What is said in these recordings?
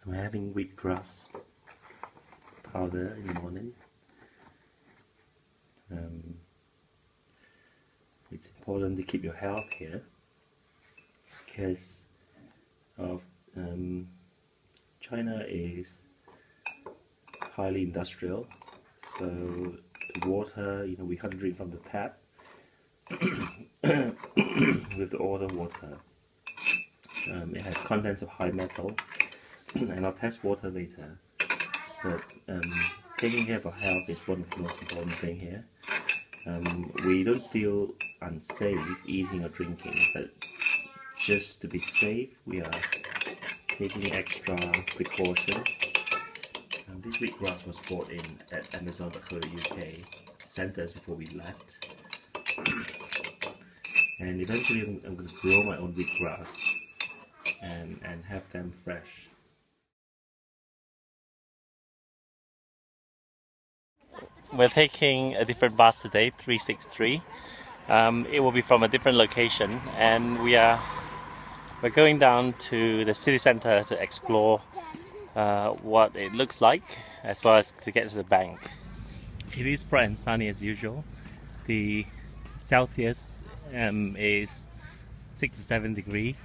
I'm having wheatgrass powder in the morning. It's important to keep your health here because of China is highly industrial, so the water, we can't drink from the tap with the order water. It has contents of high metal, and I'll test water later. But taking care of our health is one of the most important things here. We don't feel unsafe eating or drinking, but just to be safe, we are taking extra precaution. This wheatgrass was bought in at Amazon.co.uk, sent us before we left. And eventually I'm going to grow my own wheatgrass and have them fresh. We're taking a different bus today, 363. It will be from a different location, and we're going down to the city center to explore what it looks like, as well as to get to the bank. It is bright and sunny as usual. The Celsius is 6 to 7 degrees,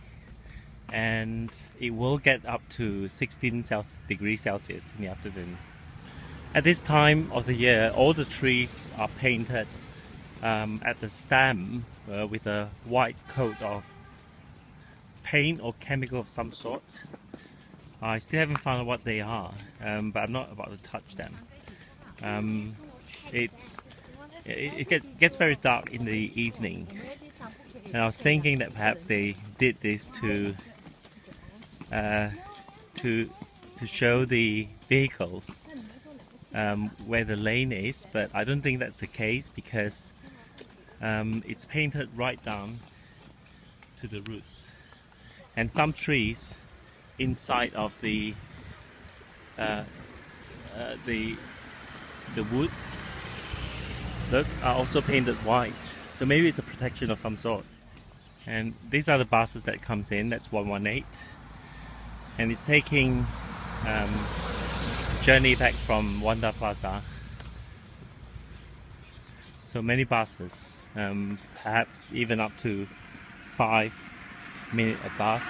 and it will get up to 16 degrees Celsius in the afternoon. At this time of the year, all the trees are painted at the stem with a white coat of paint or chemical of some sort. I still haven't found out what they are, but I'm not about to touch them. It gets very dark in the evening, and I was thinking that perhaps they did this to show the vehicles where the lane is, but I don't think that's the case because it's painted right down to the roots, and some trees inside of the woods are also painted white, so maybe it's a protection of some sort. And these are the buses that comes in. That's 118, and it's taking journey back from Wanda Plaza. So many buses, perhaps even up to 5 minutes a bus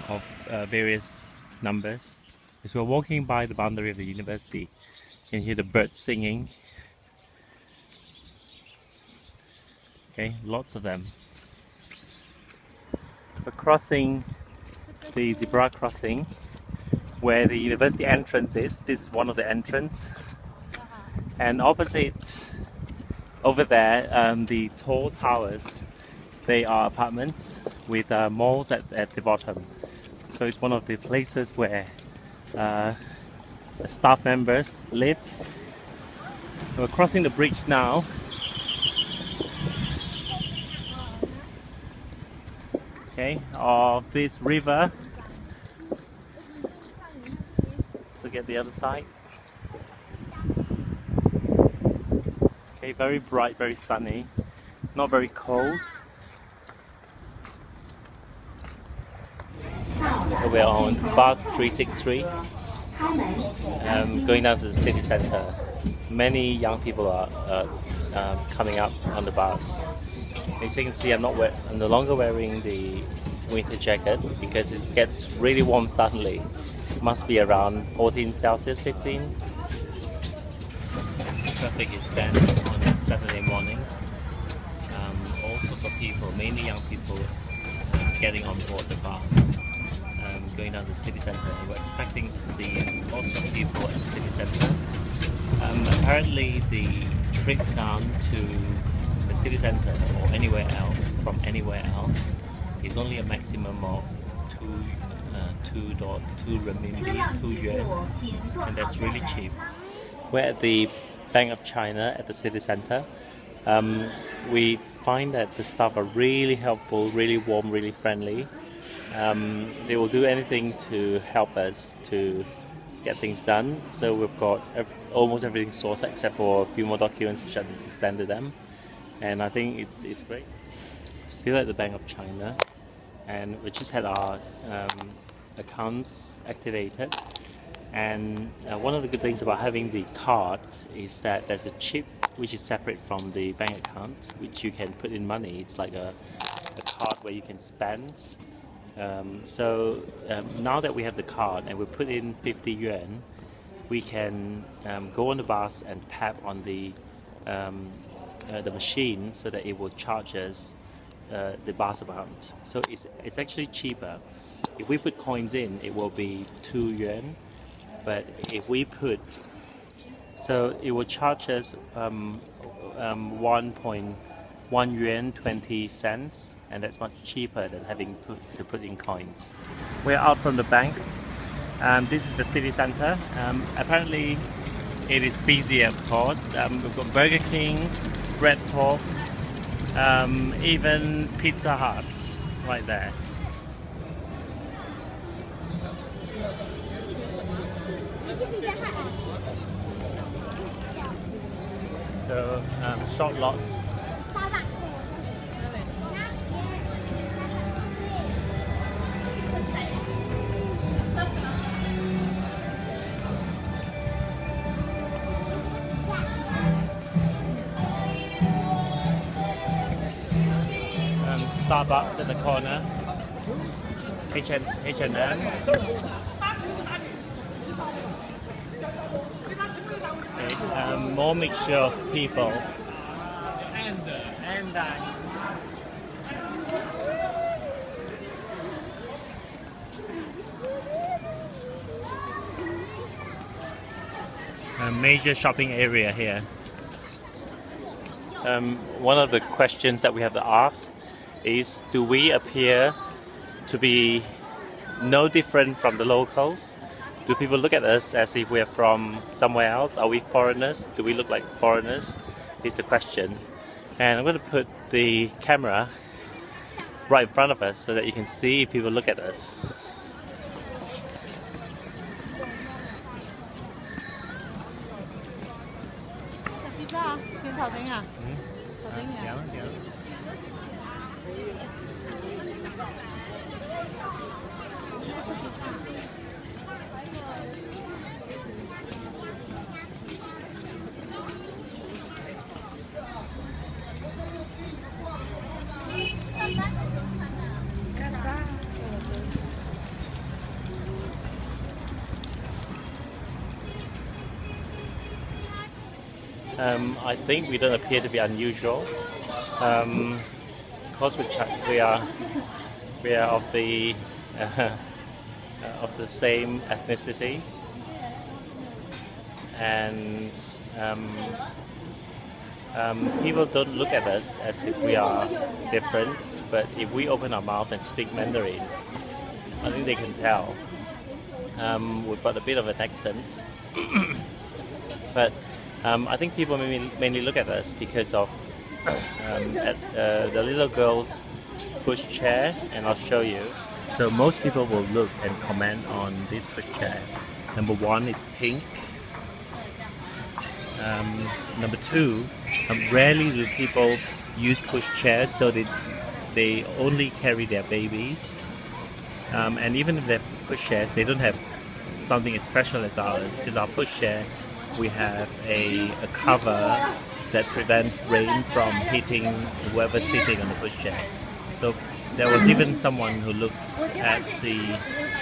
of various numbers. As we're walking by the boundary of the university, you can hear the birds singing. Okay, lots of them. We're crossing the zebra crossing where the university entrance is. This is one of the entrances, and opposite over there, the tall towers, they are apartments with malls at the bottom. So it's one of the places where staff members live. We're crossing the bridge now. Okay, of this river to get the other side. Okay, very bright, very sunny, not very cold. So we're on bus 363, going down to the city center. Many young people are coming up on the bus. As you can see, I'm no longer wearing the winter jacket because it gets really warm suddenly. It must be around 14 Celsius, 15. Traffic is dense on a Saturday morning. All sorts of people, mainly young people, getting on board the bus, going down to the city center. We're expecting to see lots of people at the city center. Apparently the trip down to the city center or anywhere else, from anywhere else, is only a maximum of 2 renminbi, 2 yuan, and that's really cheap. We're at the Bank of China at the city center. We find that the staff are really helpful, really warm, really friendly. They will do anything to help us to get things done. So we've got almost everything sorted except for a few more documents which I need to send to them. And I think it's great. Still at the Bank of China, and we just had our accounts activated. And one of the good things about having the card is that there's a chip which is separate from the bank account, which you can put in money. It's like a card where you can spend. Now that we have the card and we put in 50 yuan, we can go on the bus and tap on the machine so that it will charge us the bus amount. So it's actually cheaper. If we put coins in, it will be 2 yuan. But if we put, so it will charge us 1.1 yuan 20 cents, and that's much cheaper than having to put in coins. We're out from the bank. This is the city center. Apparently it is busy, of course. We've got Burger King, Bread Talk, even Pizza Hut right there. So short lots. Starbucks in the corner. H&M. More mixture of people. A major shopping area here. One of the questions that we have to ask is, do we appear to be no different from the locals? Do people look at us as if we're from somewhere else? Are we foreigners? Do we look like foreigners? Is the question. And I'm going to put the camera right in front of us so that you can see if people look at us. I think we don't appear to be unusual. Of course, we are of the same ethnicity, and people don't look at us as if we are different. But if we open our mouth and speak Mandarin, I think they can tell. We've got a bit of an accent, but I think people mainly look at us because of the little girl's push chair, and I'll show you. So most people will look and comment on this push chair. Number one is pink. Number two, rarely do people use push chairs, so they only carry their babies. And even if they're push chairs, they don't have something as special as ours, because our push chair, we have a cover that prevents rain from hitting whoever's sitting on the pushchair. So there was even someone who looked at the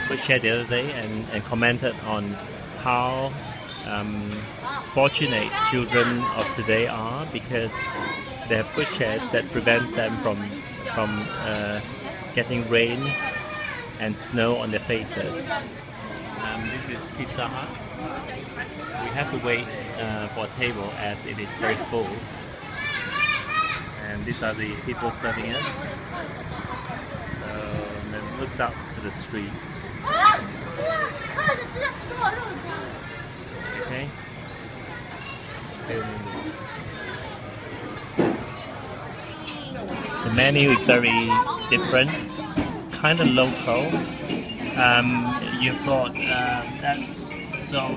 pushchair the other day and commented on how fortunate children of today are, because they have pushchairs that prevents them from getting rain and snow on their faces. This is Pizza Hut. We have to wait for a table as it is very full. And these are the people serving us. And it looks out to the streets. Okay. The menu is very different, kind of local. You've got that's so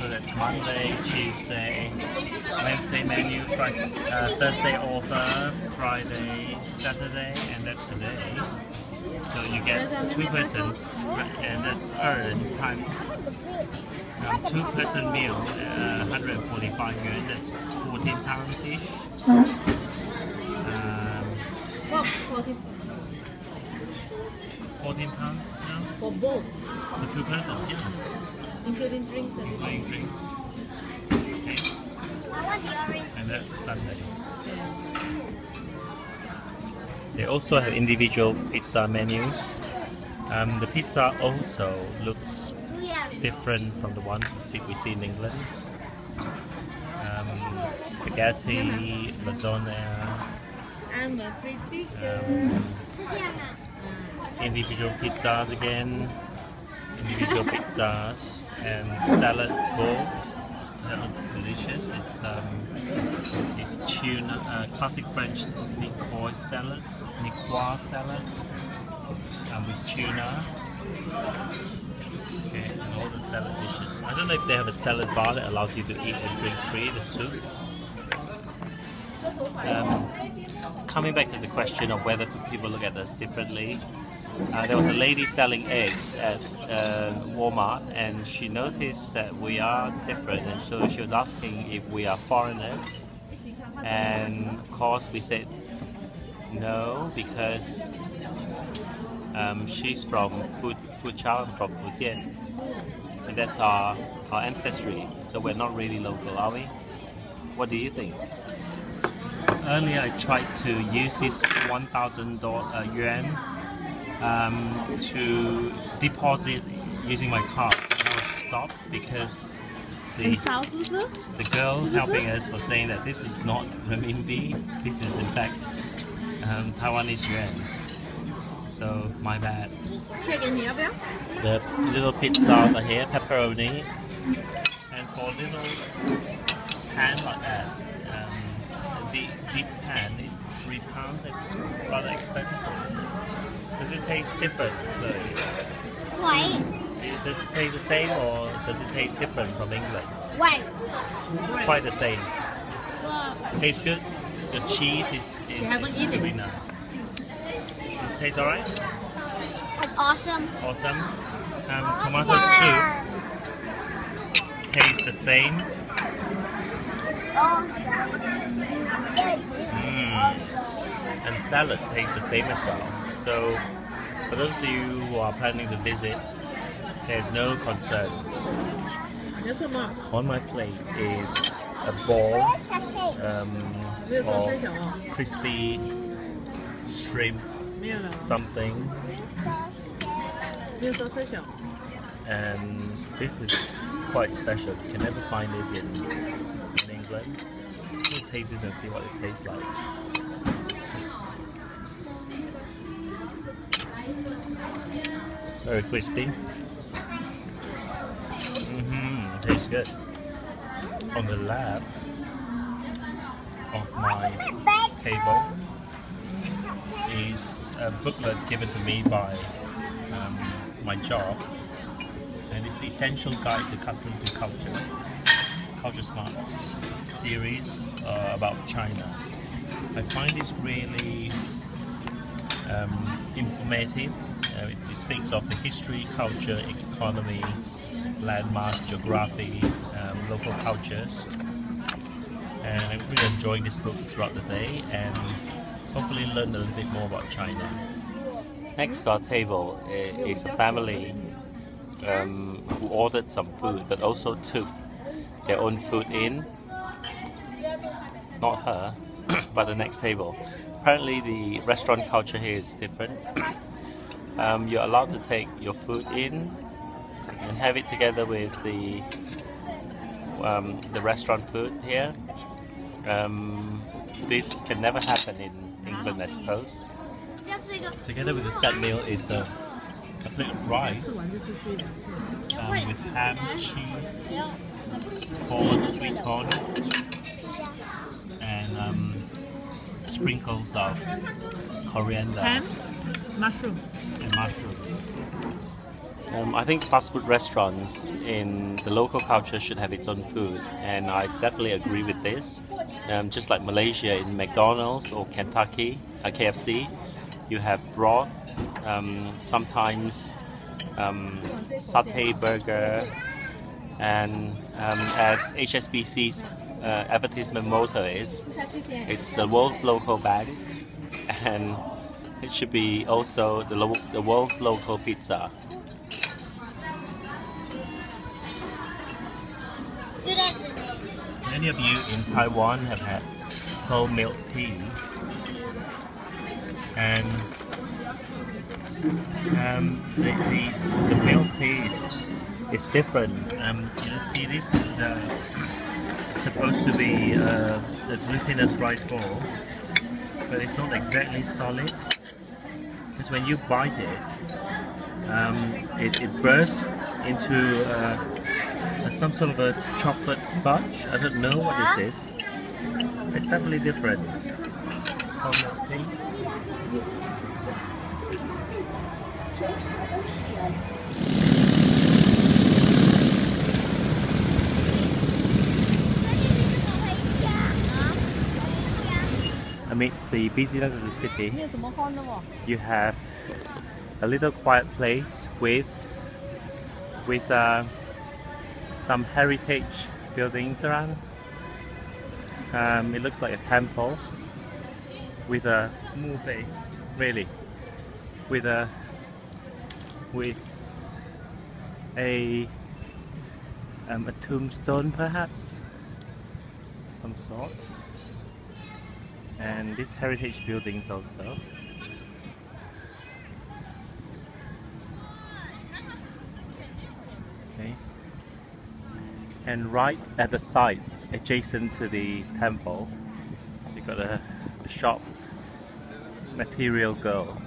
that's Monday, Tuesday, Wednesday menu, Thursday offer, Friday, Saturday, and that's today. So you get 2 persons, and that's earned time. 2-person meal, 145 yuan. That's 14 pounds each. What? 14 pounds, no? for both, For 2 persons, yeah. including drinks and Including drinks. Okay. And that's Sunday. They also have individual pizza menus. The pizza also looks different from the ones we see in England. Spaghetti, lasagna, I'm a pretty girl. Individual pizzas again, individual pizzas and salad bowls. That looks delicious. It's tuna, classic French Niçoise salad, with tuna. Okay, and all the salad dishes. I don't know if they have a salad bar that allows you to eat and drink free the soup. Coming back to the question of whether people look at us differently, there was a lady selling eggs at Walmart, and she noticed that we are different, and so she was asking if we are foreigners, and of course we said no, because she's from Fujian, from Fujian, and that's our ancestry, so we're not really local, are we? What do you think? Earlier I tried to use this 1,000 yuan to deposit using my card, and I was stopped because the girl helping us was saying that this is not renminbi, this is in fact Taiwanese yuan. So my bad. The little pizzas are here, pepperoni, and for a little pan like that, the deep pan is £3. It's rather expensive. Does it taste different? White. Does it taste the same, or does it taste different from England? White. Quite the same. Tastes good. The cheese is really nice. It tastes alright? It's awesome. Awesome. Tomato soup tastes the same. And salad tastes the same as well. So for those of you who are planning to visit, there's no concern. On my plate is a ball of crispy shrimp something, and this is quite special. You can never find this in England. We'll taste this and see what it tastes like. Very crispy. Tastes good. On the left of my table is a booklet given to me by my job, and it's the Essential Guide to Customs and Culture Smarts series about China. I find this really informative. It speaks of the history, culture, economy, landmarks, geography, local cultures, and I'm really enjoying this book throughout the day and hopefully learn a little bit more about China. Next to our table is a family who ordered some food but also took their own food in. Not her, but the next table. Apparently the restaurant culture here is different. You're allowed to take your food in and have it together with the restaurant food here. This can never happen in England, I suppose. Together with the set meal is a plate of rice with ham, cheese, corn, sweet corn, and sprinkles of coriander. Ham, mushroom. And mushroom. I think fast food restaurants in the local culture should have its own food, and I definitely agree with this. Just like Malaysia in McDonald's or Kentucky, KFC, you have broth sometimes satay burger, and as HSBC's advertisement motto is, it's the world's local bank, and it should be also the world's local pizza. Many of you in Taiwan have had whole milk tea, and the milk tea is different. You see, this is supposed to be the glutinous rice ball, but it's not exactly solid. Because when you bite it bursts into some sort of a chocolate fudge. I don't know what this is. It's definitely different. Whole milk tea. Amidst the busyness of the city, you have a little quiet place with some heritage buildings around. It looks like a temple with a really with a tombstone, perhaps, some sort. And these heritage buildings also. Okay. And right at the side, adjacent to the temple, you've got a shop, Material Girl.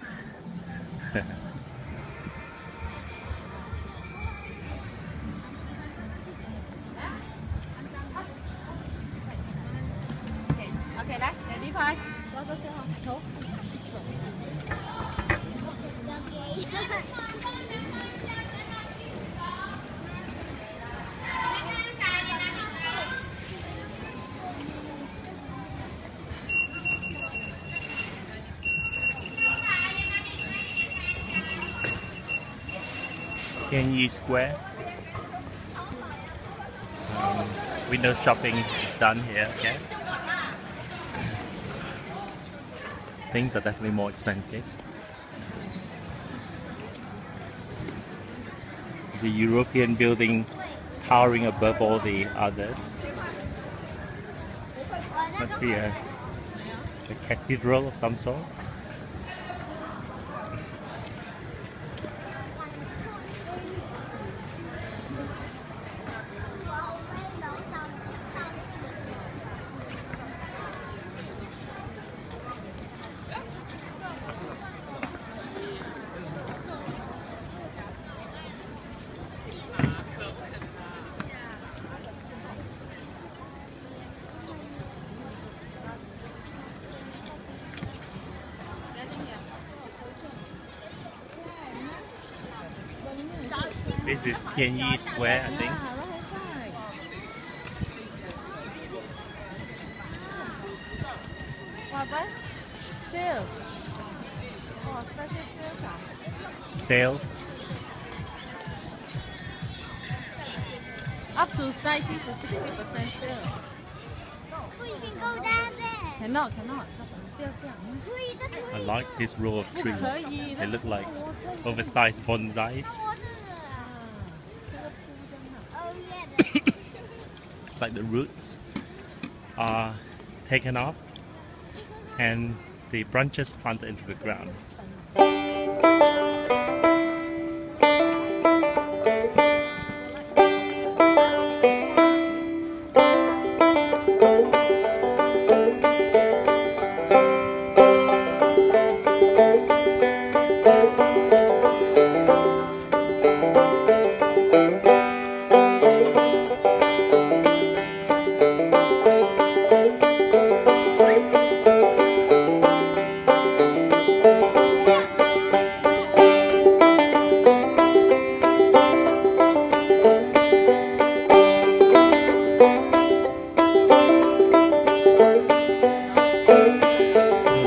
Ok đấy, để đi thôi. Có không? Tianyi Square. Window shopping is done here, I guess. Things are definitely more expensive. It's a European building towering above all the others. Must be a cathedral of some sort. This is Tianyi Square, I think. Sale. Oh, special sale. Sale. Up to 90 to 60% sale. We can go down there. Cannot. I like this row of trees. They look like oversized bonsais. Oh yeah. It's like the roots are taken off and the branches planted into the ground.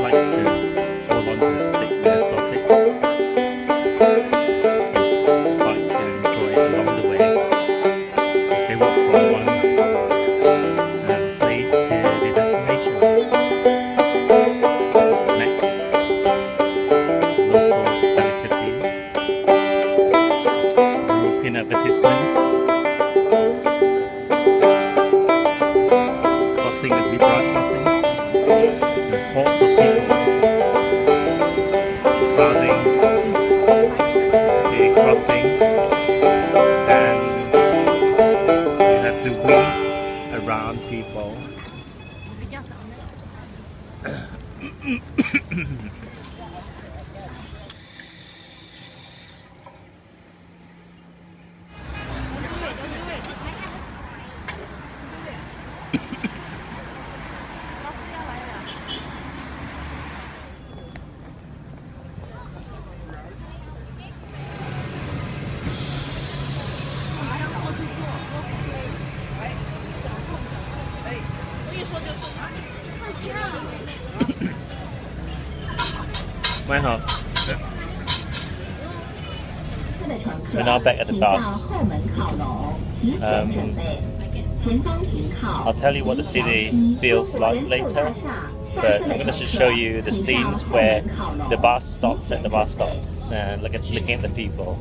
Like to hold on to the stick with a sausage. 好. We're now back at the bus. I'll tell you what the city feels like later, but I'm going to just show you the scenes where the bus stops at the bus stops and looking at the people.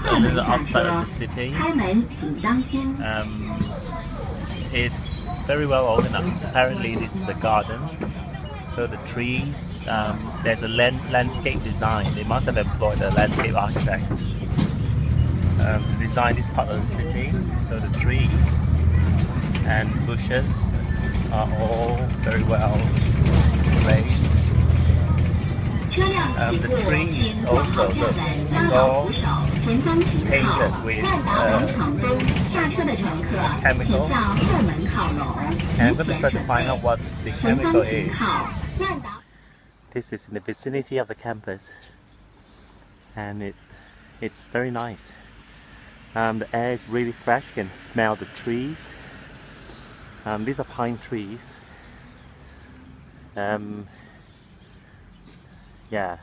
So this is the outside of the city. It's very well organized. Apparently this is a garden. So the trees, there's a landscape design. They must have employed a landscape architect to design this part of the city. So the trees and bushes are all very well placed. The trees also, look, it's all painted with chemical. And I'm going to try to find out what the chemical is. This is in the vicinity of the campus, and it's very nice. The air is really fresh. You can smell the trees. These are pine trees. Yeah,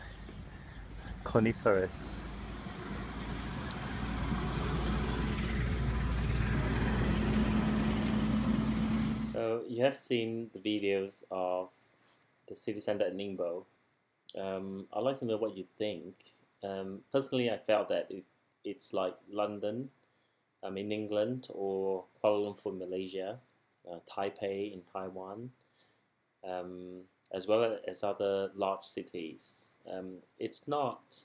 coniferous. So you have seen the videos of the city center at Ningbo. I'd like to know what you think. Personally, I felt that it's like London in England, or Kuala Lumpur, Malaysia, Taipei in Taiwan, as well as other large cities. It's not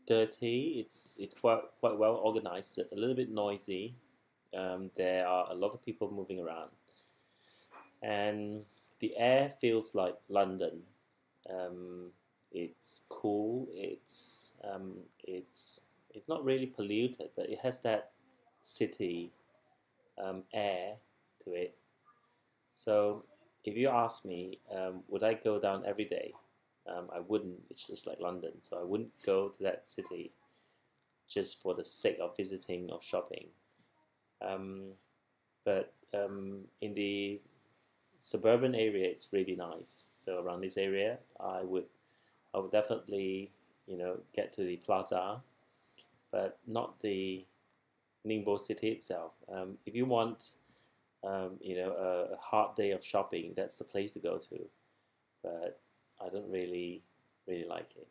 dirty. It's quite well organized. A little bit noisy. There are a lot of people moving around, and the air feels like London. It's cool. It's not really polluted, but it has that city air to it. So if you ask me, would I go down every day? I wouldn't. It's just like London, so I wouldn't go to that city just for the sake of visiting or shopping. But in the suburban area, it's really nice. So around this area, I would definitely, get to the plaza, but not the Ningbo city itself. If you want, a hard day of shopping, that's the place to go to. But I don't really like it.